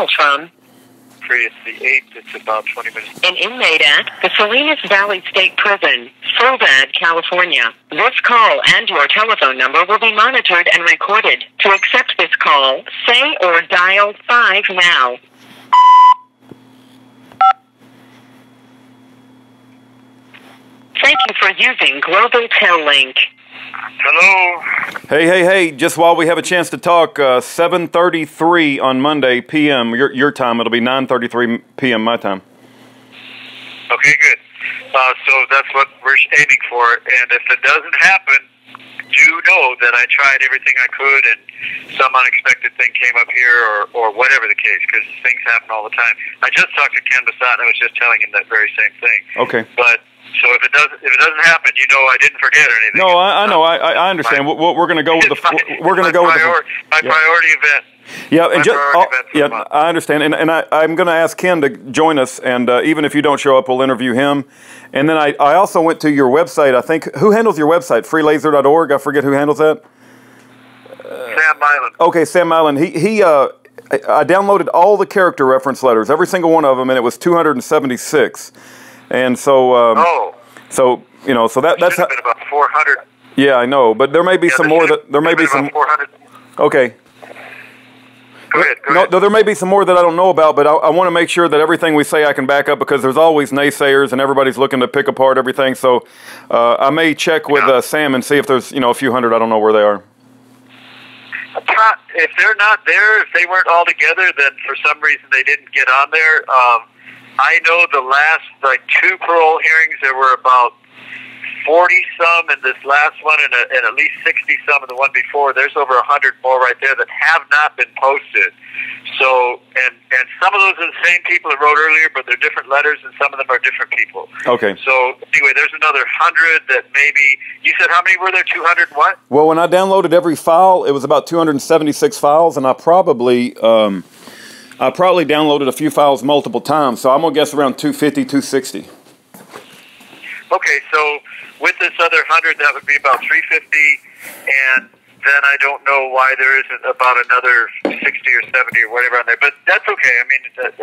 From It's the 8th. It's about 20 minutes. an inmate at the Salinas Valley State Prison, Soledad, California. This call and your telephone number will be monitored and recorded. To accept this call, say or dial 5 now. Thank you for using Global Tel Link. Hello. Hey, just while we have a chance to talk, 7:33 on Monday p.m. Your time. It'll be 9:33 p.m. my time. Okay, good. So that's what we're aiming for. And if it doesn't happen, do know that I tried everything I could and some unexpected thing came up here or whatever the case, because things happen all the time. I just talked to Ken Bassat and I was just telling him that very same thing. Okay. But so if it doesn't happen, you know I didn't forget or anything. No, I know. I understand. We're going to go with my priority event. Yeah, and I understand, and I'm going to ask Ken to join us, and even if you don't show up, we'll interview him. And then I also went to your website. I think who handles your website? freelazor.org. I forget who handles that. Sam Mylan. Okay, Sam Mylan. I downloaded all the character reference letters, every single one of them, and it was 276. And so, so that's been about 400. Yeah, I know, but there may be some more that there may be some. 400. Okay. Go ahead. No, there may be some more that I don't know about, but I want to make sure that everything we say I can back up, because there's always naysayers and everybody's looking to pick apart everything. So I may check with Sam and see if there's a few hundred. I don't know where they are. If they're not there, if they weren't all together, then for some reason they didn't get on there. I know the last two parole hearings, there were about 40-some in this last one, and at least 60-some in the one before. There's over 100 more right there that have not been posted. So, and some of those are the same people that wrote earlier, but they're different letters, and some of them are different people. Okay. So, anyway, there's another 100 that maybe, you said how many were there, 200 what? Well, when I downloaded every file, it was about 276 files, and I probably downloaded a few files multiple times, so I'm going to guess around 250, 260. Okay, so with this other 100, that would be about 350, and then I don't know why there isn't about another 60 or 70 or whatever on there, but that's okay. I mean, the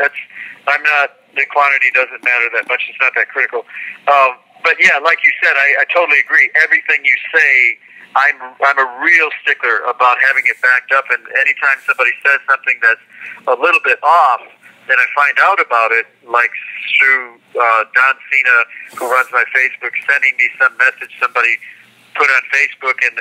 quantity doesn't matter that much. It's not that critical. But yeah, like you said, I totally agree. Everything you say, I'm a real stickler about having it backed up, and anytime somebody says something that's a little bit off, then I find out about it, like through Don Cena, who runs my Facebook, sending me some message somebody put on Facebook, and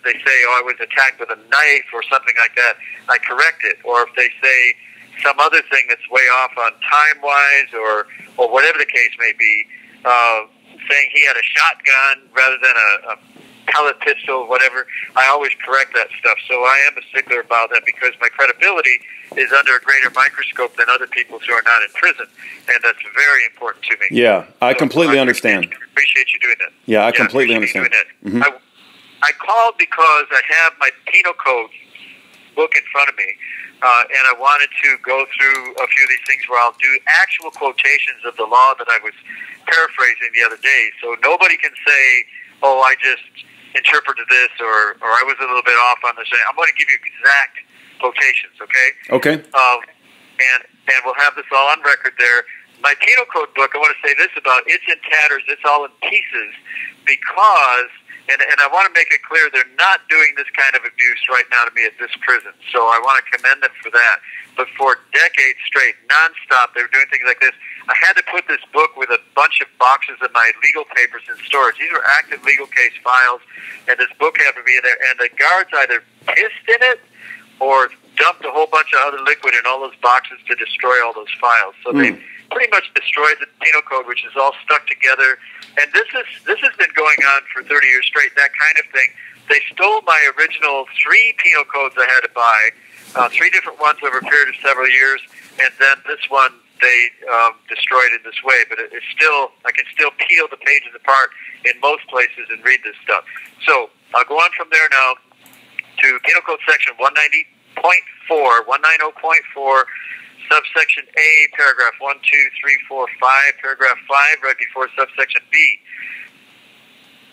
they say, I was attacked with a knife or something like that. I correct it. Or if they say some other thing that's way off on time-wise or whatever the case may be, saying he had a shotgun rather than a pellet pistol, whatever, I always correct that stuff. So I am a stickler about that because my credibility is under a greater microscope than other people's who are not in prison, and that's very important to me. Yeah, I completely understand. Appreciate you doing that. Yeah, I completely understand. Mm-hmm. I called because I have my penal code book in front of me, and I wanted to go through a few of these things where I'll do actual quotations of the law that I was paraphrasing the other day, so nobody can say, oh, I just interpreted this, or I was a little bit off on this. I'm going to give you exact quotations, okay? Okay. And we'll have this all on record there. My penal code book, I want to say this about, it's in tatters, it's all in pieces, because, and I want to make it clear, they're not doing this kind of abuse right now to me at this prison, so I want to commend them for that. But for decades straight, nonstop, they were doing things like this. I had to put this book with a bunch of boxes of my legal papers in storage. These were active legal case files, and this book had to be in there, and the guards either pissed in it or dumped a whole bunch of other liquid in all those boxes to destroy all those files. So they pretty much destroyed the penal code, which is all stuck together. And this has been going on for 30 years straight, that kind of thing. They stole my original 3 penal codes I had to buy, 3 different ones over a period of several years, and then this one they destroyed in this way. But it's still, I can still peel the pages apart in most places and read this stuff. So I'll go on from there now to Penal Code Section 190.4, subsection A, paragraph 1, 2, 3, 4, 5, paragraph 5, right before subsection B.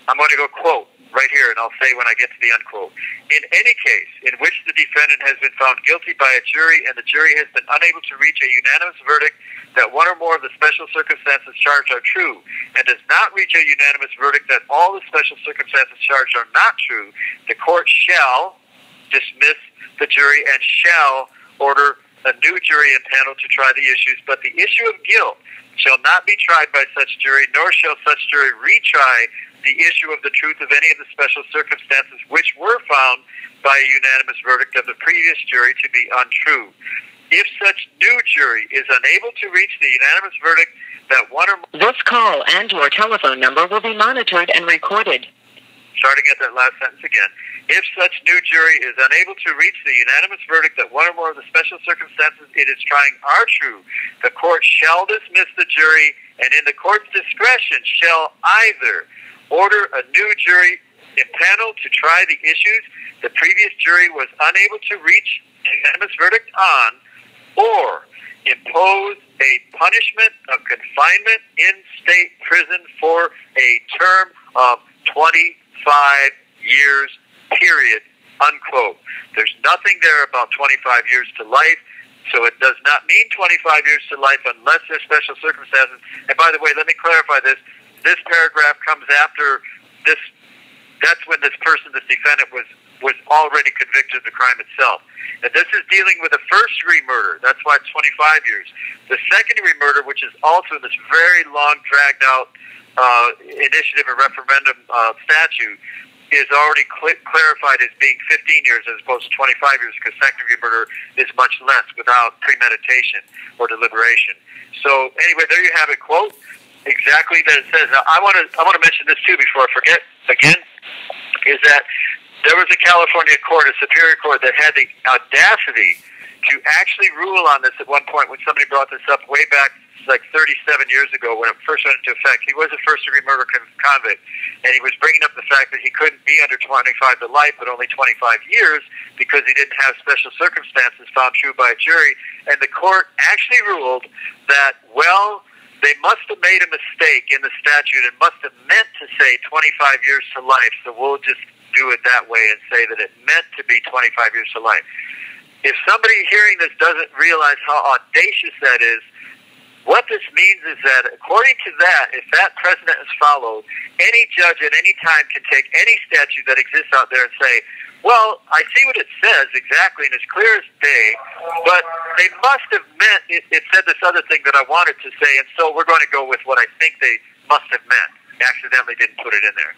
I'm going to go quote right here, and I'll say when I get to the unquote. In any case in which the defendant has been found guilty by a jury and the jury has been unable to reach a unanimous verdict that one or more of the special circumstances charged are true, and does not reach a unanimous verdict that all the special circumstances charged are not true, the court shall dismiss the jury and shall order a new jury and panel to try the issues, but the issue of guilt shall not be tried by such jury, nor shall such jury retry the issue of the truth of any of the special circumstances which were found by a unanimous verdict of the previous jury to be untrue. If such new jury is unable to reach the unanimous verdict that one or more... This call and your telephone number will be monitored and recorded. Starting at that last sentence again. If such new jury is unable to reach the unanimous verdict that one or more of the special circumstances it is trying are true, the court shall dismiss the jury, and in the court's discretion shall either order a new jury impaneled to try the issues the previous jury was unable to reach a unanimous verdict on, or impose a punishment of confinement in state prison for a term of 25 years, period, unquote. There's nothing there about 25 years to life, so it does not mean 25 years to life unless there's special circumstances. And by the way, let me clarify this. This paragraph comes after this. That's when this person, this defendant, was already convicted of the crime itself. And this is dealing with a first-degree murder. That's why it's 25 years. The second-degree murder, which is also in this very long, dragged-out initiative and referendum statute, is already clarified as being 15 years as opposed to 25 years, because second-degree murder is much less without premeditation or deliberation. So anyway, there you have it. Quote exactly that it says. Now, I want to mention this too before I forget again, is that there was a California court, a superior court, that had the audacity to actually rule on this at one point when somebody brought this up way back like 37 years ago when it first went into effect. He was a first-degree murder convict, and he was bringing up the fact that he couldn't be under 25 to life, but only 25 years because he didn't have special circumstances found true by a jury. And the court actually ruled that, well, they must have made a mistake in the statute and must have meant to say 25 years to life, so we'll just do it that way and say that it meant to be 25 years to life. If somebody hearing this doesn't realize how audacious that is, what this means is that, according to that, if that precedent is followed, any judge at any time can take any statute that exists out there and say, well, I see what it says exactly, and it's clear as day, but they must have meant, it said this other thing that I wanted to say, and so we're going to go with what I think they must have meant. Accidentally didn't put it in there.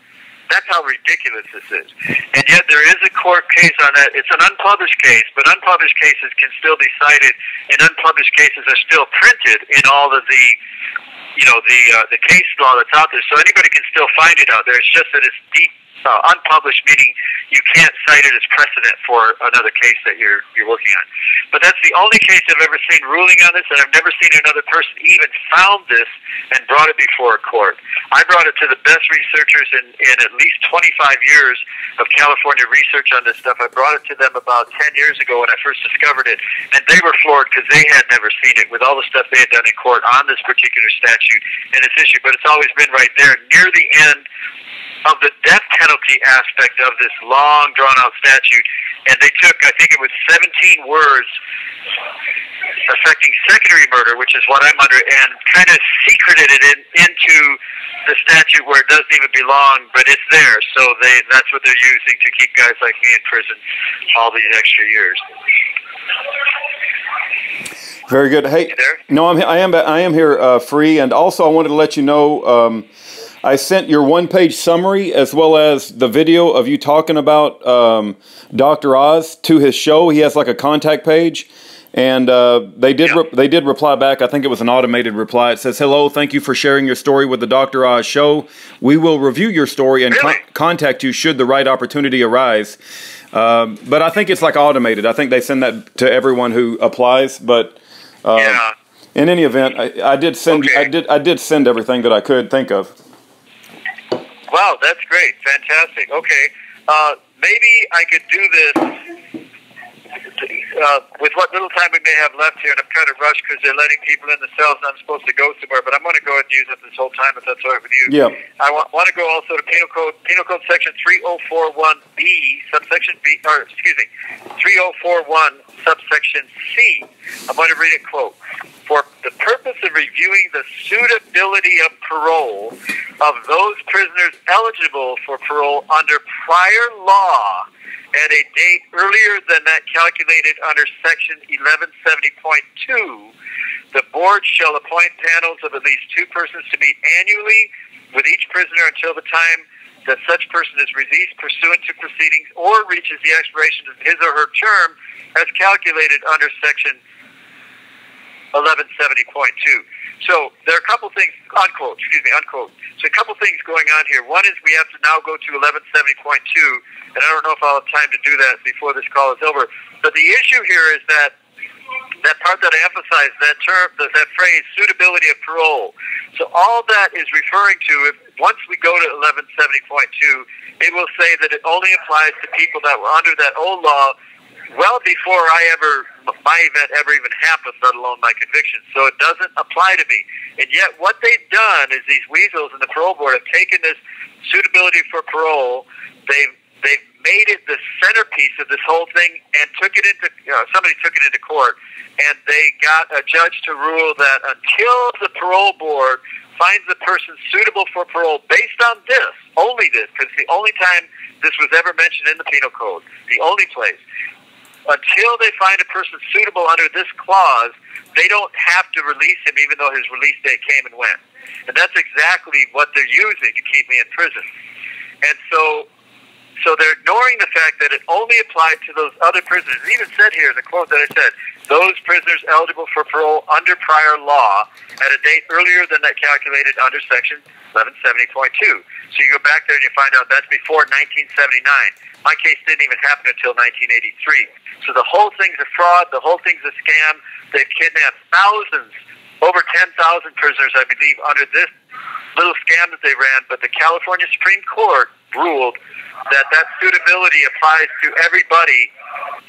That's how ridiculous this is. And yet there is a court case on that. It's an unpublished case, but unpublished cases can still be cited, and unpublished cases are still printed in all of the, the case law that's out there. So anybody can still find it out there. It's just that it's deep. Unpublished, meaning you can't cite it as precedent for another case that you're working on. But that's the only case I've ever seen ruling on this, and I've never seen another person even found this and brought it before a court. I brought it to the best researchers in at least 25 years of California research on this stuff. I brought it to them about 10 years ago when I first discovered it, and they were floored because they had never seen it with all the stuff they had done in court on this particular statute and its issue. But it's always been right there near the end of the death penalty aspect of this long, drawn-out statute, and they took, I think it was 17 words affecting secondary murder, which is what I'm under, and kind of secreted it into the statute where it doesn't even belong, but it's there, so that's what they're using to keep guys like me in prison all these extra years. Very good. Hey, no, I am here free, and also I wanted to let you know I sent your one-page summary as well as the video of you talking about Dr. Oz to his show. He has like a contact page, and they did reply back. I think it was an automated reply. It says, "Hello, thank you for sharing your story with the Dr. Oz show. We will review your story and contact you should the right opportunity arise." But I think it's like automated. I think they send that to everyone who applies. But in any event, I did send I did send everything that I could think of. Wow, that's great. Fantastic. Okay. Maybe I could do this with what little time we may have left here, and I'm kind of rushed because they're letting people in the cells and I'm supposed to go somewhere, but I'm going to go ahead and use up this whole time if that's all right with you. Yeah. I want to go also to Penal Code Section 3041B, subsection B, or excuse me, 3041, subsection C. I'm going to read it, quote, "For the purpose of reviewing the suitability of parole of those prisoners eligible for parole under prior law at a date earlier than that calculated under Section 1170.2, the board shall appoint panels of at least 2 persons to meet annually with each prisoner until the time that such person is released pursuant to proceedings or reaches the expiration of his or her term as calculated under Section 1170.2. So there are a couple things, unquote. So a couple things going on here. One is we have to now go to 1170.2, and I don't know if I'll have time to do that before this call is over. But the issue here is that part that I emphasized, that term, that phrase, suitability of parole. So all that is referring to, once we go to 1170.2, it will say that it only applies to people that were under that old law well before my event ever even happened, let alone my conviction. So it doesn't apply to me. And yet what they've done is these weasels in the parole board have taken this suitability for parole, they've made it the centerpiece of this whole thing and somebody took it into court, and they got a judge to rule that until the parole board finds the person suitable for parole based on this, only this, because it's the only time this was ever mentioned in the penal code, the only place, until they find a person suitable under this clause, they don't have to release him even though his release date came and went. And that's exactly what they're using to keep me in prison. And so they're ignoring the fact that it only applied to those other prisoners. It even said here in the quote that I said, those prisoners eligible for parole under prior law at a date earlier than that calculated under Section 1170.2. So you go back there and you find out that's before 1979. My case didn't even happen until 1983. So the whole thing's a fraud. The whole thing's a scam. They've kidnapped thousands, over 10,000 prisoners, I believe, under this little scam that they ran. But the California Supreme Court ruled that suitability applies to everybody,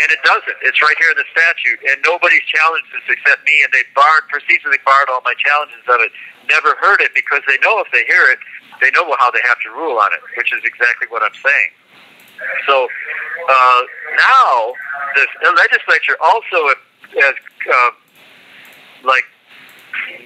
and it doesn't. It's right here in the statute, and nobody's challenged this except me, and they procedurally barred all my challenges of it. Never heard it because they know if they hear it, they know how they have to rule on it, which is exactly what I'm saying. So now the legislature also has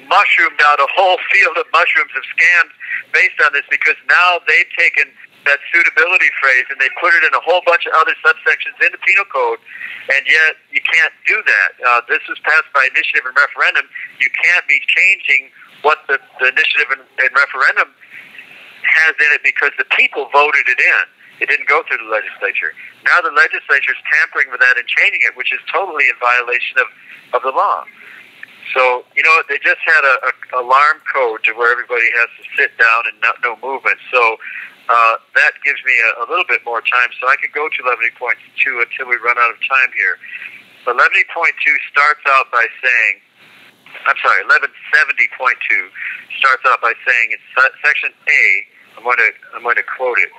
mushroomed out a whole field of mushrooms of scams based on this, because now they've taken that suitability phrase and they put it in a whole bunch of other subsections in the penal code, and yet you can't do that. This was passed by initiative and referendum. You can't be changing what the initiative and referendum has in it because the people voted it in. It didn't go through the legislature. Now the legislature is tampering with that and changing it, which is totally in violation of the law. So, they just had a alarm code to where everybody has to sit down and no movement. So that gives me a little bit more time. So I could go to 11.2 until we run out of time here. 11.2 starts out by saying, 1170.2 starts out by saying in Section A, I'm going to quote it.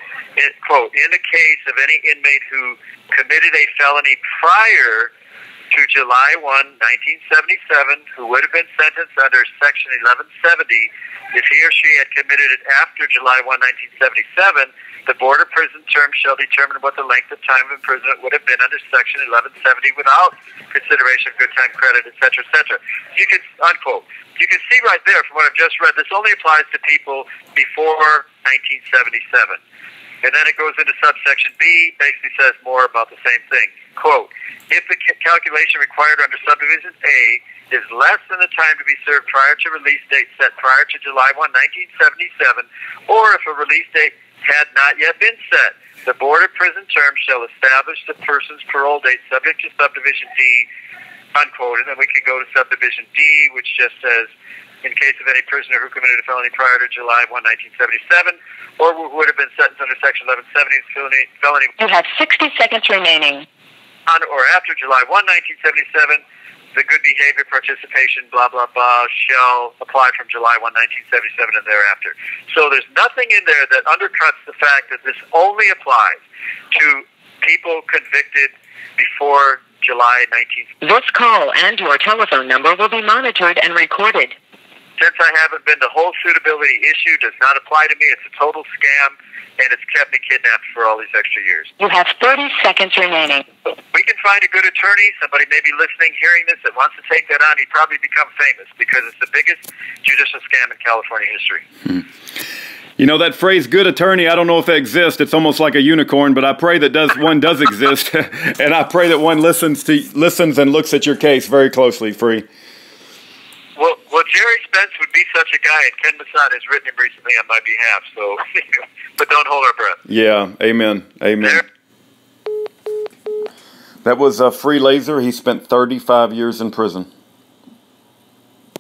Quote, in the case of any inmate who committed a felony prior to July 1, 1977, who would have been sentenced under Section 1170, if he or she had committed it after July 1, 1977, the Board of Prison term shall determine what the length of time of imprisonment would have been under Section 1170 without consideration of good time credit, et cetera, et cetera. You can, unquote. You can see right there from what I've just read, this only applies to people before 1977. And then it goes into subsection B, basically says more about the same thing. Quote, if the calculation required under subdivision A is less than the time to be served prior to release date set prior to July 1, 1977, or if a release date had not yet been set, the Board of Prison Terms shall establish the person's parole date subject to subdivision D, unquote. And then we can go to subdivision D, which just says, in case of any prisoner who committed a felony prior to July 1, 1977, or who would have been sentenced under Section 1170 felony. You have 60 seconds remaining. On or after July 1, 1977, the good behavior, participation, blah, blah, blah, shall apply from July 1, 1977 and thereafter. So there's nothing in there that undercuts the fact that this only applies to people convicted before July 19. This call and your telephone number will be monitored and recorded. Since I haven't been, the whole suitability issue does not apply to me. It's a total scam, and it's kept me kidnapped for all these extra years. You have 30 seconds remaining. We can find a good attorney, somebody maybe listening, hearing this, that wants to take that on. He'd probably become famous because it's the biggest judicial scam in California history. You know, that phrase, good attorney, I don't know if it exists. It's almost like a unicorn, but I pray that one does exist. And I pray that one listens and looks at your case very closely, Free. Well, Jerry Spence would be such a guy, and Ken Masad has written him recently on my behalf, so, but don't hold our breath. Yeah, amen, amen. That was Free Lazor. He spent 35 years in prison.